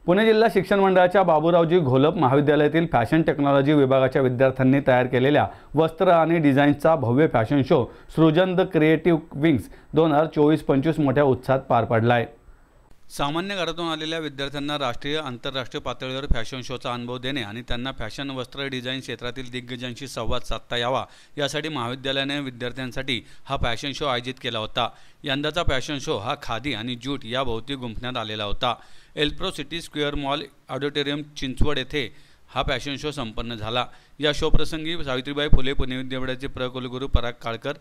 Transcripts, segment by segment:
पुणे जिल्हा शिक्षण मंडळाच्या बाबूरावजी घोलप महाविद्यालयातील फॅशन टेक्नॉलॉजी विभागाच्या विद्यार्थ्यांनी तयार केलेल्या वस्त्र आणि डिझाईनचा भव्य फॅशन शो सृजन द क्रिएटिव्ह विंग्स 2024-25 मोठ्या उत्साहात पार पडला आहे। सामान्य घरातून आलेल्या विद्यार्थ्यांना राष्ट्रीय आंतरराष्ट्रीय पातळीवर फॅशन शोचा अनुभव देणे आणि त्यांना फॅशन वस्त्र डिझाईन क्षेत्रातील दिग्गजांशी संवाद साधता यावा यासाठी महाविद्यालयाने विद्यार्थ्यांसाठी हा फॅशन शो आयोजित केला होता। यंदाचा फॅशन शो हा खादी आणि ज्यूट या भोवती गुंफण्यात आलेला होता। Elpro city square mall auditorium Chinchwad येथे हा फॅशन शो संपन्न झाला। या शो प्रसंगी सावित्रीबाई फुले पुणे विद्यापीठाचे प्रकुलगुरू पराग काळकर,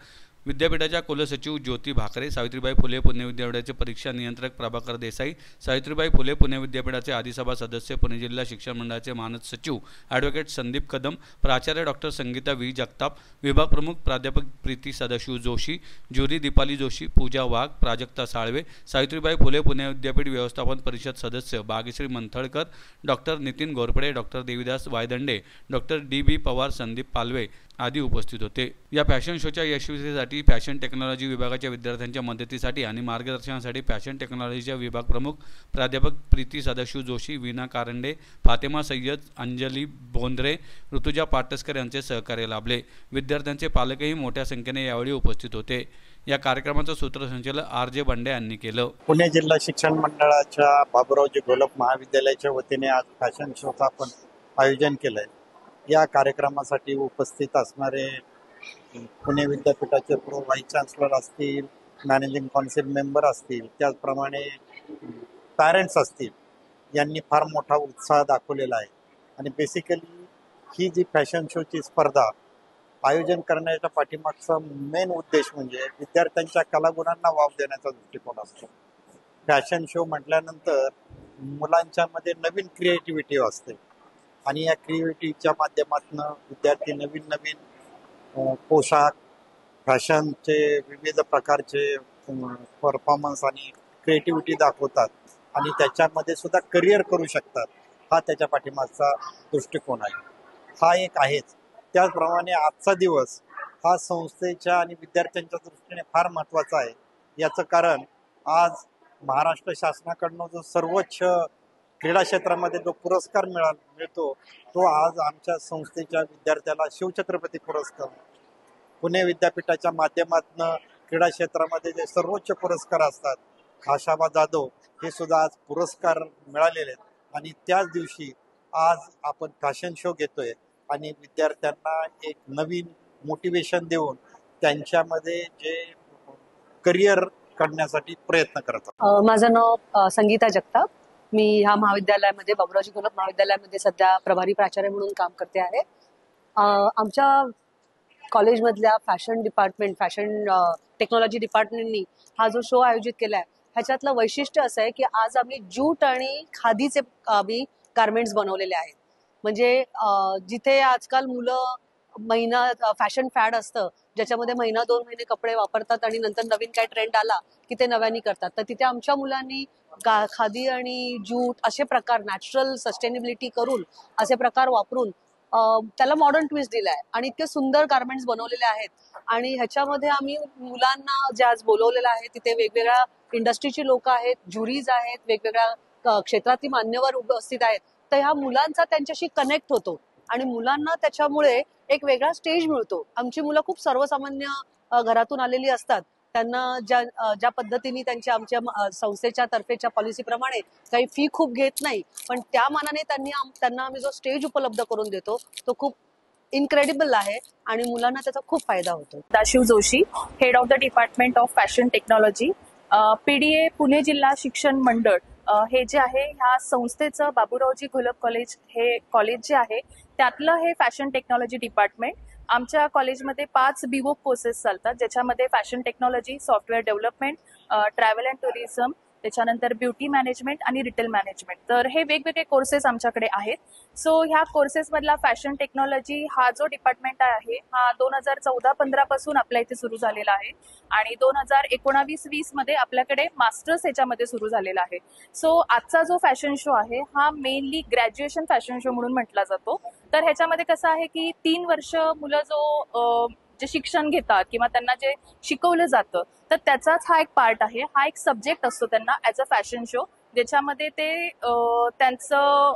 विद्यापीठाच्या कुलसचिव ज्योती भाकरे, सावित्रीबाई फुले पुणे विद्यापीठाचे परीक्षा नियंत्रक प्रभाकर देसाई, सावित्रीबाई फुले पुणे विद्यापीठाचे आदिसभा सदस्य, पुणे जिल्हा शिक्षण मंडळाचे मानद सचिव ॲडव्होकेट संदीप कदम, प्राचार्य डॉक्टर संगीता व्ही जगताप, विभाग प्रमुख प्राध्यापक प्रीती सदाशिव जोशी, ज्युरी दीपाली जोशी, पूजा वाघ, प्राजक्ता साळवे, सावित्रीबाई फुले पुणे विद्यापीठ व्यवस्थापन परिषद सदस्य Bhagyashree Manthalkar, doctor Nitin Ghorpade, doctor Devidas Waydande, doctor D B. Pawar, Sandeep Palve आदी उपस्थित होते। या फॅशन शोच्या यशस्वीतेसाठी फॅशन टेक्नॉलॉजी विभागाच्या विद्यार्थ्यांच्या मदतीसाठी आणि मार्गदर्शनासाठी फॅशन टेक्नॉलॉजीच्या विभाग प्रमुख प्राध्यापक प्रीती सदाशिव जोशी, वीणा कारंडे, फातेमा सय्यद, अंजली बोंद्रे, ऋतुजा पाटसकर यांचे सहकार्य लाभले। विद्यार्थ्यांचे पालकही मोठ्या संख्येने यावेळी उपस्थित होते। या कार्यक्रमाचं सूत्रसंचालन आर.जे. बंडे यांनी केलं। पुणे जिल्हा शिक्षण मंडळाच्या बाबूरावजी घोलप महाविद्यालयाच्या वतीने आज फॅशन शोचं आपण आयोजन केलंय। या कार्यक्रमासाठी उपस्थित असणारे पुणे विद्यापीठाचे प्रो व्हाईस चान्सलर असतील, मॅनेजिंग काउन्सिल मेंबर असतील, त्याचप्रमाणे पॅरेंट्स असतील, यांनी फार मोठा उत्साह दाखवलेला आहे। आणि बेसिकली ही जी फॅशन शोची स्पर्धा आयोजन करण्याच्या पाठीमागचा मेन उद्देश म्हणजे विद्यार्थ्यांच्या कलागुणांना वाव देण्याचा दृष्टिकोन असतो। फॅशन शो म्हटल्यानंतर मुलांच्या मध्ये नवीन क्रिएटिव्हिटी असते आणि या क्रिएटिव्हिटीच्या माध्यमातून विद्यार्थी नवीन नवीन पोशाख, फॅशनचे विविध प्रकारचे परफॉर्मन्स आणि क्रिएटिव्हिटी दाखवतात आणि त्याच्यामध्ये सुद्धा करिअर करू शकतात। हा त्याच्या पाठीमागचा दृष्टिकोन आहे। हा एक आहेच। त्याचप्रमाणे आजचा दिवस हा संस्थेच्या आणि विद्यार्थ्यांच्या दृष्टीने फार महत्त्वाचा आहे। याचं कारण आज महाराष्ट्र शासनाकडून जो सर्वोच्च क्रीडा क्षेत्रामध्ये जो पुरस्कार मिळतो तो आज आमच्या संस्थेच्या विद्यार्थ्याला शिवछत्रपती पुरस्कार, पुणे विद्यापीठाच्या माध्यमातून क्रीडा क्षेत्रामध्ये जे सर्वोच्च पुरस्कार असतात, खाशाबा जाधव हे सुद्धा आज पुरस्कार मिळालेले आहेत। आणि त्याच दिवशी आज आपण फॅशन शो घेतोय आणि विद्यार्थ्यांना एक नवीन मोटिवेशन देऊन त्यांच्यामध्ये जे करिअर करण्यासाठी प्रयत्न करतात। माझं नाव संगीता जगताप, मी ह्या महाविद्यालयामध्ये बाबूरावजी घोलप महाविद्यालयामध्ये सध्या प्रभारी प्राचार्य म्हणून काम करते आहे। आमच्या कॉलेजमधल्या फॅशन डिपार्टमेंट, फॅशन टेक्नॉलॉजी डिपार्टमेंटनी हा जो शो आयोजित केलाय ह्याच्यातलं वैशिष्ट्य असं आहे की आज आम्ही ज्यूट आणि खादीचे आम्ही गारमेंट्स बनवलेले आहेत। म्हणजे जिथे आजकाल मुलं फॅशन फॅड असतं ज्याच्यामध्ये महिना 2 महिने कपडे वापरतात आणि नंतर नवीन काय ट्रेंड आला की ते नव्याने करतात, तर तिथे आमच्या मुलांनी खादी आणि ज्यूट असे प्रकार, नॅचरल सस्टेनेबिलिटी करून असे प्रकार वापरून त्याला मॉडर्न ट्विस्ट दिलाय आणि इतके सुंदर गारमेंट्स बनवलेले आहेत। आणि ह्याच्यामध्ये आम्ही मुलांना जे आज बोलवलेलं आहे तिथे वेगवेगळ्या इंडस्ट्रीची लोक आहेत, ज्युरीज आहेत, वेगवेगळ्या क्षेत्रातील मान्यवर उपस्थित आहेत। तर ह्या मुलांचा त्यांच्याशी कनेक्ट होतो आणि मुलांना त्याच्यामुळे एक वेगळा स्टेज मिळतो। आमची मुलं खूप सर्वसामान्य घरातून आलेली असतात, त्यांना ज्या पद्धतीने आमच्या संस्थेच्या तर्फेच्या पॉलिसीप्रमाणे काही फी खूप घेत नाही, पण त्या मानाने त्यांना आम्ही जो स्टेज उपलब्ध करून देतो तो खूप इनक्रेडिबल आहे आणि मुलांना त्याचा खूप फायदा होतो। Sadashiv Joshi, head of the department of fashion technology, PDA Pune जिल्हा शिक्षण मंडळ हे जे आहे ह्या संस्थेचं बाबूरावजी घोलप कॉलेज हे कॉलेज जे आहे त्यातलं हे फॅशन टेक्नॉलॉजी डिपार्टमेंट। आमच्या कॉलेजमध्ये 5 BVOC कोर्सेस चालतात, ज्याच्यामध्ये fashion technology, software development, travel and tourism, त्याच्यानंतर ब्युटी मॅनेजमेंट आणि रिटेल मॅनेजमेंट, तर हे वेगवेगळे कोर्सेस आमच्याकडे आहेत। सो ह्या कोर्सेसमधला फॅशन टेक्नॉलॉजी हा जो डिपार्टमेंट आहे हा 2014-15 पासून आपल्या इथे सुरू झालेला आहे आणि 2019-20 मध्ये आपल्याकडे मास्टर्स ह्याच्यामध्ये सुरू झालेला आहे। सो आजचा जो फॅशन शो आहे हा मेनली ग्रॅज्युएशन फॅशन शो म्हणून म्हटला जातो। तर ह्याच्यामध्ये कसं आहे की 3 वर्ष मुलं जे शिक्षण घेतात किंवा त्यांना जे शिकवलं जातं तर त्याचाच हा एक पार्ट आहे, हा एक सब्जेक्ट असतो त्यांना ॲज अ फॅशन शो ज्याच्यामध्ये ते त्यांचं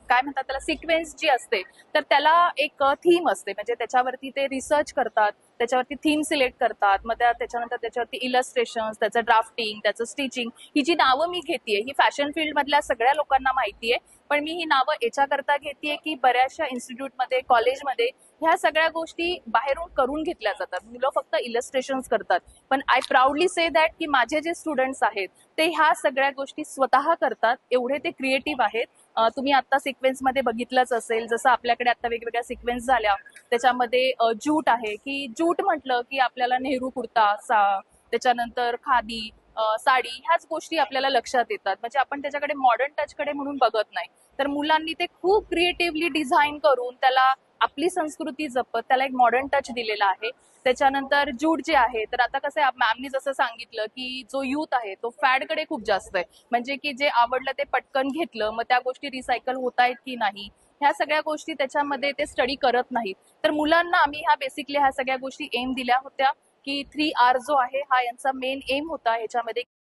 काय म्हणतात त्याला सिक्वेन्स जी असते तर त्याला एक थीम असते, म्हणजे त्याच्यावरती ते रिसर्च करतात, त्याच्यावरती थीम सिलेक्ट करतात, मग त्याच्यानंतर त्याच्यावरती इलस्ट्रेशन्स, त्याचं ड्राफ्टिंग, त्याचं स्टिचिंग, ही जी नावं मी घेतेय ही फॅशन फील्ड मधल्या सगळ्या लोकांना माहिती आहे, पण मी ही नावं याच्याकरता घेतेय की बऱ्याचशा इन्स्टिट्यूटमध्ये, कॉलेजमध्ये ह्या सगळ्या गोष्टी बाहेरून करून घेतल्या जातात. मुलं फक्त इलस्ट्रेशन्स करतात, पण आय प्राऊडली से दॅट की माझे जे स्टुडंट्स आहेत ते ह्या सगळ्या गोष्टी स्वतः करतात, एवढे ते क्रिएटिव्ह आहेत. तुम्ही आता सिक्वेन्समध्ये बघितलंच असेल, जसं आपल्याकडे आता वेगवेगळ्या सिक्वेन्स झाल्या, त्याच्यामध्ये जूट आहे, की जूट म्हटलं की आपल्याला नेहरू कुर्ता, त्याच्यानंतर खादी, साडी, ह्याच गोष्टी आपल्याला लक्षात येतात, म्हणजे आपण त्याच्याकडे मॉडर्न टचकडे म्हणून बघत नाही. तर मुलांनी ते खूप क्रिएटिव्हली डिझाईन करून त्याला आपली संस्कृती जपत त्याला एक मॉडर्न टच दिलेला आहे. त्याच्यानंतर जूट जे आहे, तर आता कसं आहे, मॅमनी जसं सांगितलं की जो यूथ आहे तो फॅडकडे खूप जास्त आहे, म्हणजे की जे आवडलं ते पटकन घेतलं, मग त्या गोष्टी रिसायकल होत आहेत की नाही, ह्या सगळ्या गोष्टी त्याच्यामध्ये ते स्टडी करत नाहीत. तर मुलांना आम्ही ह्या बेसिकली ह्या सगळ्या गोष्टी एम दिल्या होत्या की 3R जो आहे हा यांचा मेन एम होता ह्याच्यामध्ये,